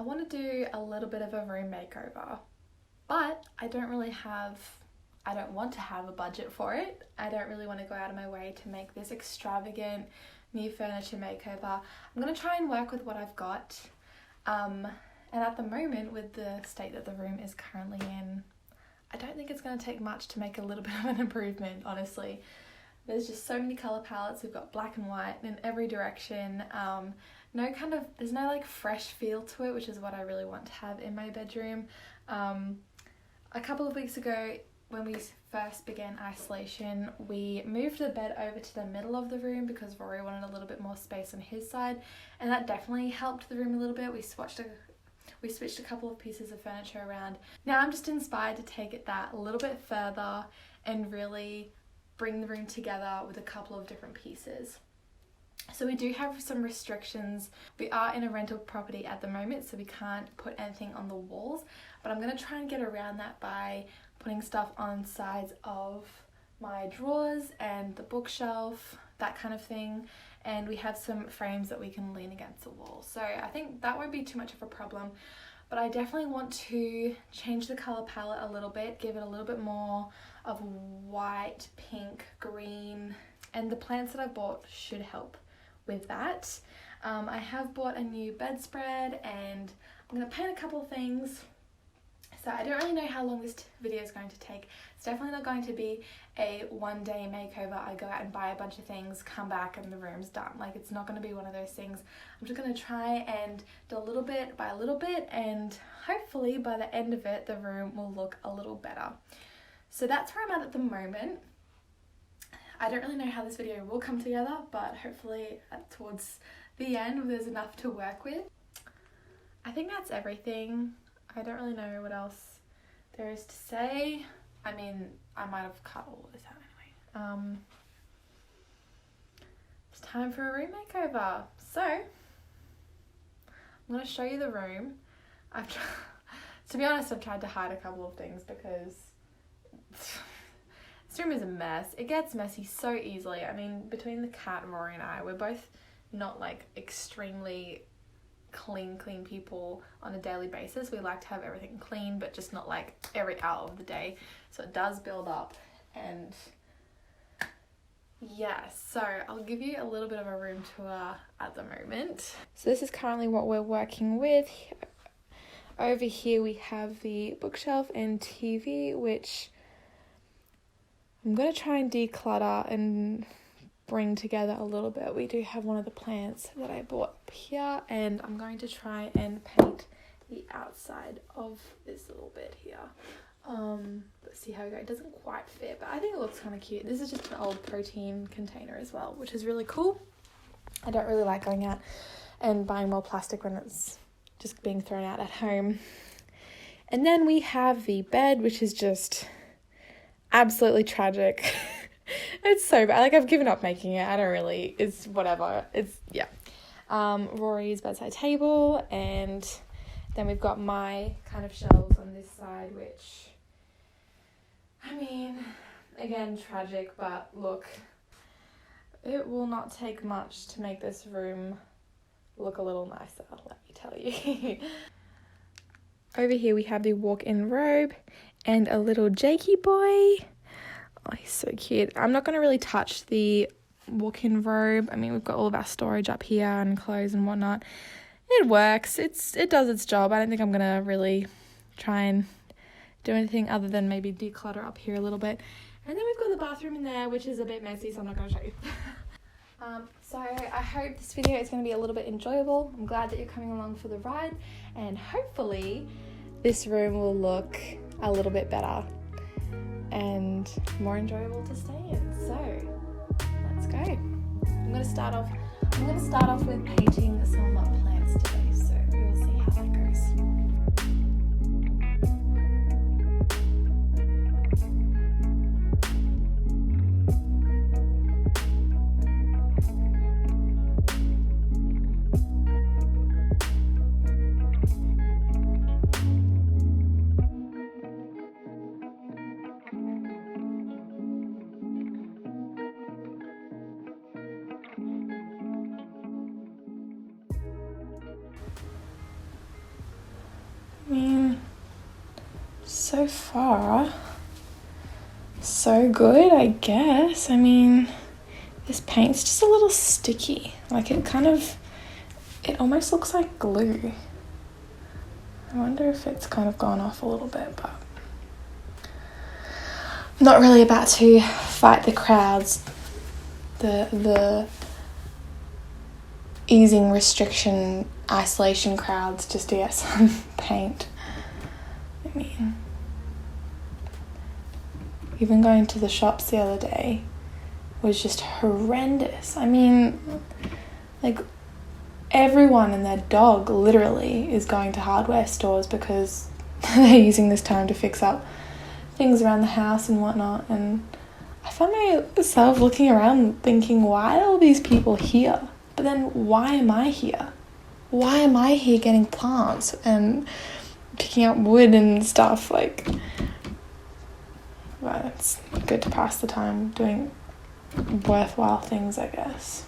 I want to do a little bit of a room makeover, but I don't want to have a budget for it. I don't really want to go out of my way to make this extravagant new furniture makeover. I'm going to try and work with what I've got. And at the moment, with the state that the room is currently in, I don't think it's going to take much to make a little bit of an improvement, honestly. There's just so many colour palettes. We've got black and white in every direction. There's no like fresh feel to it, which is what I really want to have in my bedroom. A couple of weeks ago, when we first began isolation, we moved the bed over to the middle of the room because Rory wanted a little bit more space on his side, and that definitely helped the room a little bit. We switched a couple of pieces of furniture around. Now I'm just inspired to take it that a little bit further and really bring the room together with a couple of different pieces. So we do have some restrictions. We are in a rental property at the moment, so we can't put anything on the walls, but I'm going to try and get around that by putting stuff on sides of my drawers and the bookshelf, that kind of thing. And we have some frames that we can lean against the wall. So I think that won't be too much of a problem, but I definitely want to change the colour palette a little bit, give it a little bit more of white, pink, green, and the plants that I bought should help with that. I have bought a new bedspread and I'm going to paint a couple of things. So I don't really know how long this video is going to take. It's definitely not going to be a one-day makeover. I go out and buy a bunch of things, come back and the room's done. Like, it's not going to be one of those things. I'm just going to try and do a little bit by a little bit, and hopefully by the end of it the room will look a little better. So that's where I'm at the moment. I don't really know how this video will come together, but hopefully towards the end there's enough to work with. I think that's everything. I don't really know what else there is to say. I mean, I might have cut all of this out anyway. It's time for a room makeover. So, I'm going to show you the room. To be honest, I've tried to hide a couple of things because this room is a mess. It gets messy so easily. I mean, between the cat, Rory and I, we're both not like extremely clean people on a daily basis. We like to have everything clean, but just not like every hour of the day. So it does build up. And yeah, so I'll give you a little bit of a room tour at the moment. So this is currently what we're working with. Over here we have the bookshelf and TV, which I'm going to try and declutter and bring together a little bit. We do have one of the plants that I bought up here, and I'm going to try and paint the outside of this little bit here. Let's see how we go. It doesn't quite fit, but I think it looks kind of cute. This is just an old protein container as well, which is really cool. I don't really like going out and buying more plastic when it's just being thrown out at home. And then we have the bed, which is just absolutely tragic. It's so bad. Like, I've given up making it. It's whatever. Yeah. Rory's bedside table, and then we've got my kind of shelves on this side, which, I mean, again, tragic, but look, it will not take much to make this room look a little nicer, let me tell you. Over here we have the walk-in robe and a little Jakey boy. Oh, he's so cute. I'm not going to really touch the walk-in robe. I mean, we've got all of our storage up here and clothes and whatnot. It works. It does its job. I don't think I'm going to really try and do anything other than maybe declutter up here a little bit. And then we've got the bathroom in there, which is a bit messy, so I'm not going to show you. So I hope this video is going to be a little bit enjoyable. I'm glad that you're coming along for the ride, and hopefully this room will look a little bit better and more enjoyable to stay in. So let's go. I'm going to start off with painting some plants today, so we will see how that goes. so far, so good, I guess. I mean, this paint's just a little sticky. Like it almost looks like glue. I wonder if it's kind of gone off a little bit, but I'm not really about to fight the crowds, the easing restriction, isolation crowds just to get some paint. I mean, even going to the shops the other day was just horrendous. I mean, like, everyone and their dog literally is going to hardware stores because they're using this time to fix up things around the house and whatnot. And I found myself looking around thinking, why are all these people here? But then why am I here? Why am I here getting plants and picking up wood and stuff? Like, well, it's good to pass the time doing worthwhile things, I guess.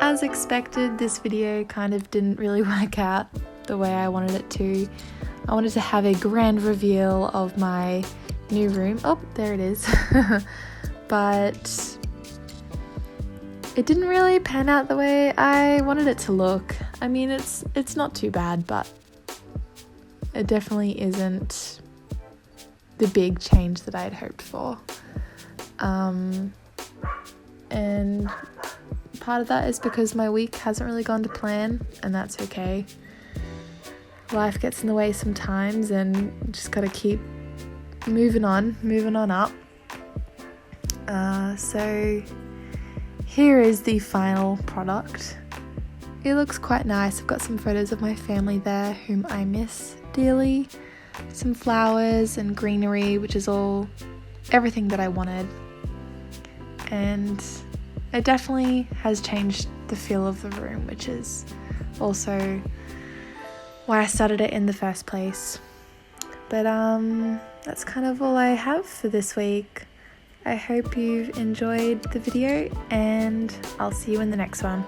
As expected, this video kind of didn't really work out the way I wanted it to. I wanted to have a grand reveal of my new room. Oh, there it is. But it didn't really pan out the way I wanted it to look. I mean, it's not too bad, but it definitely isn't the big change that I had hoped for. And part of that is because my week hasn't really gone to plan, and that's okay. Life gets in the way sometimes, and just gotta keep moving on up. So here is the final product. It looks quite nice. I've got some photos of my family there whom I miss dearly. Some flowers and greenery, which is everything that I wanted. And it definitely has changed the feel of the room, which is also why I started it in the first place. But that's kind of all I have for this week. I hope you've enjoyed the video, and I'll see you in the next one.